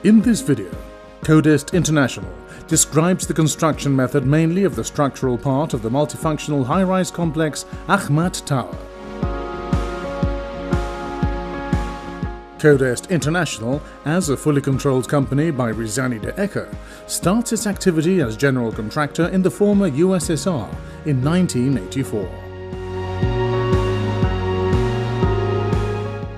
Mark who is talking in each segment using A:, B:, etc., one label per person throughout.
A: In this video, Codest International describes the construction method mainly of the structural part of the multifunctional high-rise complex Ahmad Tower. Codest International, as a fully controlled company by Ц1онтрой X, starts its activity as general contractor in the former USSR in 1984.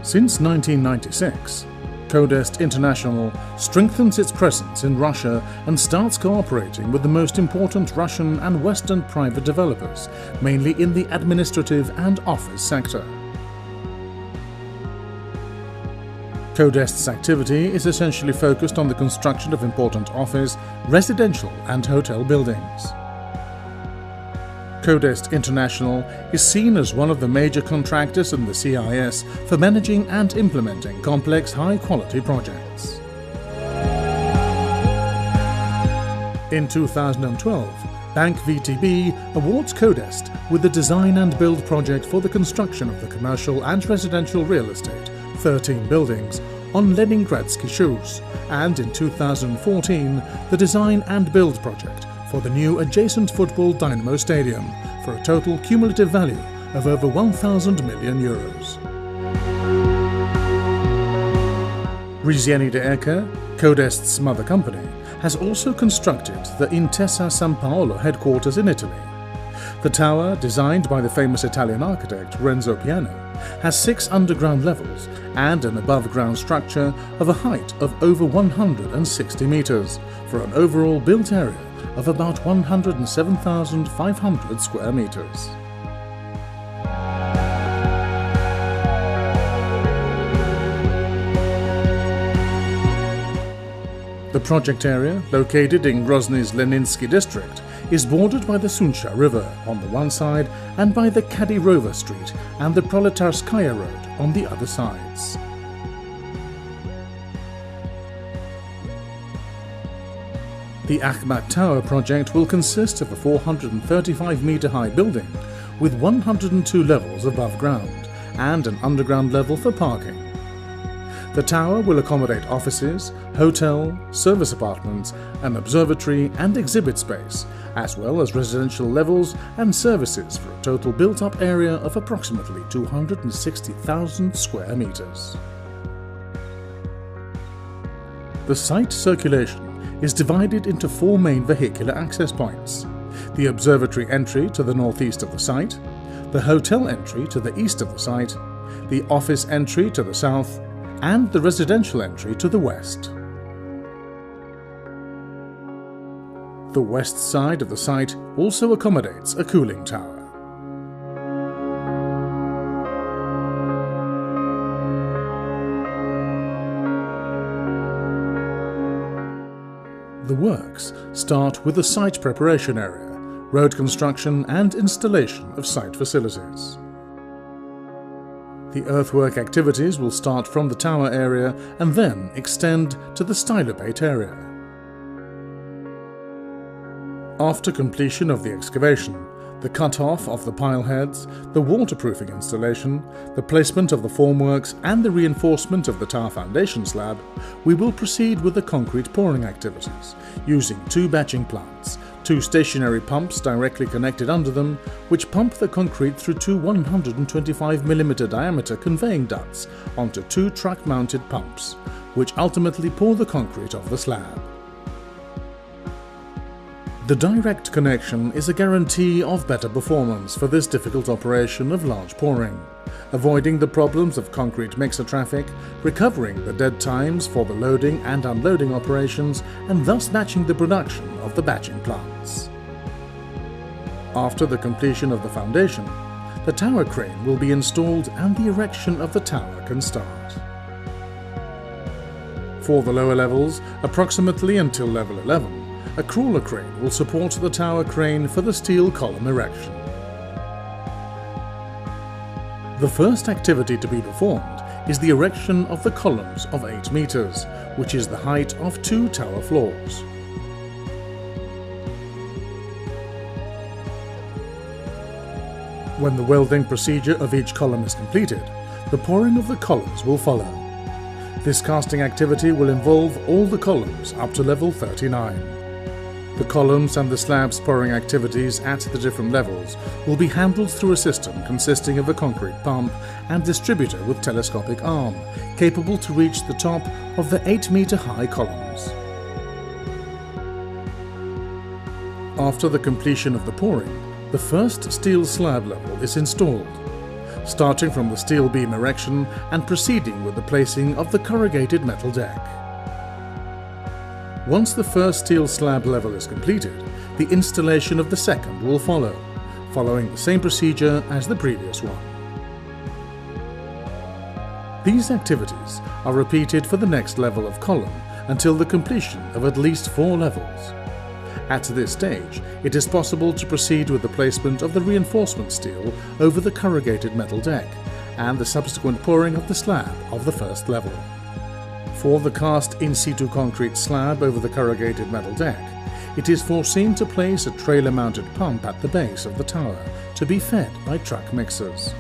A: Since 1996, Codest International strengthens its presence in Russia and starts cooperating with the most important Russian and Western private developers, mainly in the administrative and office sector. Codest's activity is essentially focused on the construction of important office, residential and hotel buildings. Codest International is seen as one of the major contractors in the CIS for managing and implementing complex high-quality projects. In 2012, Bank VTB awards Codest with the design and build project for the construction of the commercial and residential real estate, 13 buildings, on Leningradsky Shoes, and in 2014, the design and build project for the new adjacent football Dynamo Stadium for a total cumulative value of over 1,000 million euros. Ц1онтрой X, Codest's mother company, has also constructed the Intesa Sanpaolo headquarters in Italy. The tower, designed by the famous Italian architect Renzo Piano, has 6 underground levels and an above-ground structure of a height of over 160 meters for an overall built area of about 107,500 square meters. The project area, located in Grozny's Leninsky district, is bordered by the Sunsha River on the one side and by the Kadyrova Street and the Proletarskaya Road on the other sides. The Ahmad Tower project will consist of a 435-meter-high building with 102 levels above ground and an underground level for parking. The tower will accommodate offices, hotel, service apartments, an observatory and exhibit space, as well as residential levels and services for a total built-up area of approximately 260,000 square meters. The site circulation is divided into 4 main vehicular access points: the observatory entry to the northeast of the site, the hotel entry to the east of the site, the office entry to the south, and the residential entry to the west. The west side of the site also accommodates a cooling tower. The works start with the site preparation area, road construction and installation of site facilities. The earthwork activities will start from the tower area and then extend to the stylobate area. After completion of the excavation, the cut-off of the pile heads, the waterproofing installation, the placement of the formworks and the reinforcement of the tower foundation slab, we will proceed with the concrete pouring activities, using 2 batching plants, 2 stationary pumps directly connected under them, which pump the concrete through 2 125mm diameter conveying ducts onto 2 truck-mounted pumps, which ultimately pour the concrete off the slab. The direct connection is a guarantee of better performance for this difficult operation of large pouring, avoiding the problems of concrete mixer traffic, recovering the dead times for the loading and unloading operations, and thus matching the production of the batching plants. After the completion of the foundation, the tower crane will be installed and the erection of the tower can start. For the lower levels, approximately until level 11, a crawler crane will support the tower crane for the steel column erection. The first activity to be performed is the erection of the columns of 8 meters, which is the height of 2 tower floors. When the welding procedure of each column is completed, the pouring of the columns will follow. This casting activity will involve all the columns up to level 39. The columns and the slabs pouring activities at the different levels will be handled through a system consisting of a concrete pump and distributor with telescopic arm, capable to reach the top of the 8-meter high columns. After the completion of the pouring, the first steel slab level is installed, starting from the steel beam erection and proceeding with the placing of the corrugated metal deck. Once the first steel slab level is completed, the installation of the second will follow, following the same procedure as the previous one. These activities are repeated for the next level of column until the completion of at least 4 levels. At this stage, it is possible to proceed with the placement of the reinforcement steel over the corrugated metal deck and the subsequent pouring of the slab of the first level. For the cast in situ concrete slab over the corrugated metal deck, it is foreseen to place a trailer-mounted pump at the base of the tower to be fed by truck mixers.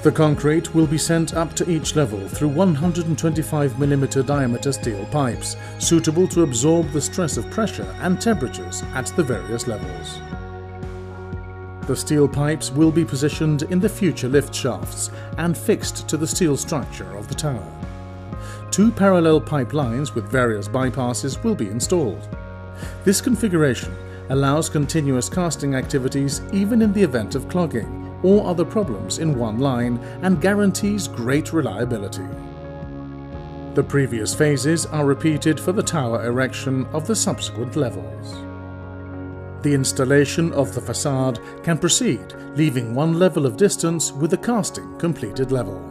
A: The concrete will be sent up to each level through 125mm diameter steel pipes, suitable to absorb the stress of pressure and temperatures at the various levels. The steel pipes will be positioned in the future lift shafts and fixed to the steel structure of the tower. 2 parallel pipe lines with various bypasses will be installed. This configuration allows continuous casting activities even in the event of clogging or other problems in one line and guarantees great reliability. The previous phases are repeated for the tower erection of the subsequent levels. The installation of the facade can proceed, leaving 1 level of distance with the casting completed level.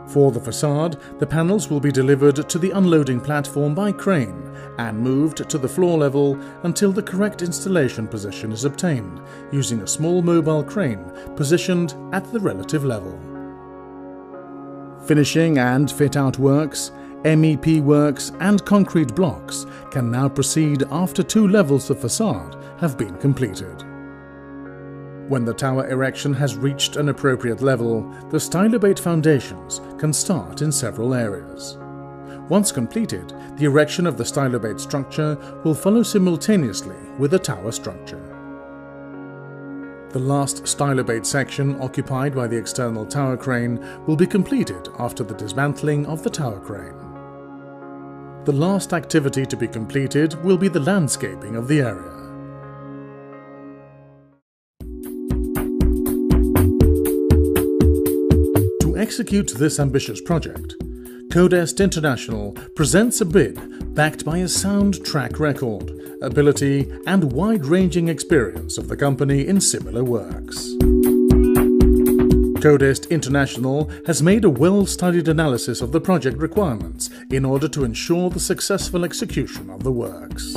A: For the facade, the panels will be delivered to the unloading platform by crane and moved to the floor level until the correct installation position is obtained, using a small mobile crane positioned at the relative level. Finishing and fit-out works, MEP works and concrete blocks can now proceed after 2 levels of facade have been completed. When the tower erection has reached an appropriate level, the stylobate foundations can start in several areas. Once completed, the erection of the stylobate structure will follow simultaneously with the tower structure. The last stylobate section occupied by the external tower crane will be completed after the dismantling of the tower crane. The last activity to be completed will be the landscaping of the area. To execute this ambitious project, Codest International presents a bid backed by a sound track record, ability and wide-ranging experience of the company in similar works. Codest International has made a well-studied analysis of the project requirements in order to ensure the successful execution of the works.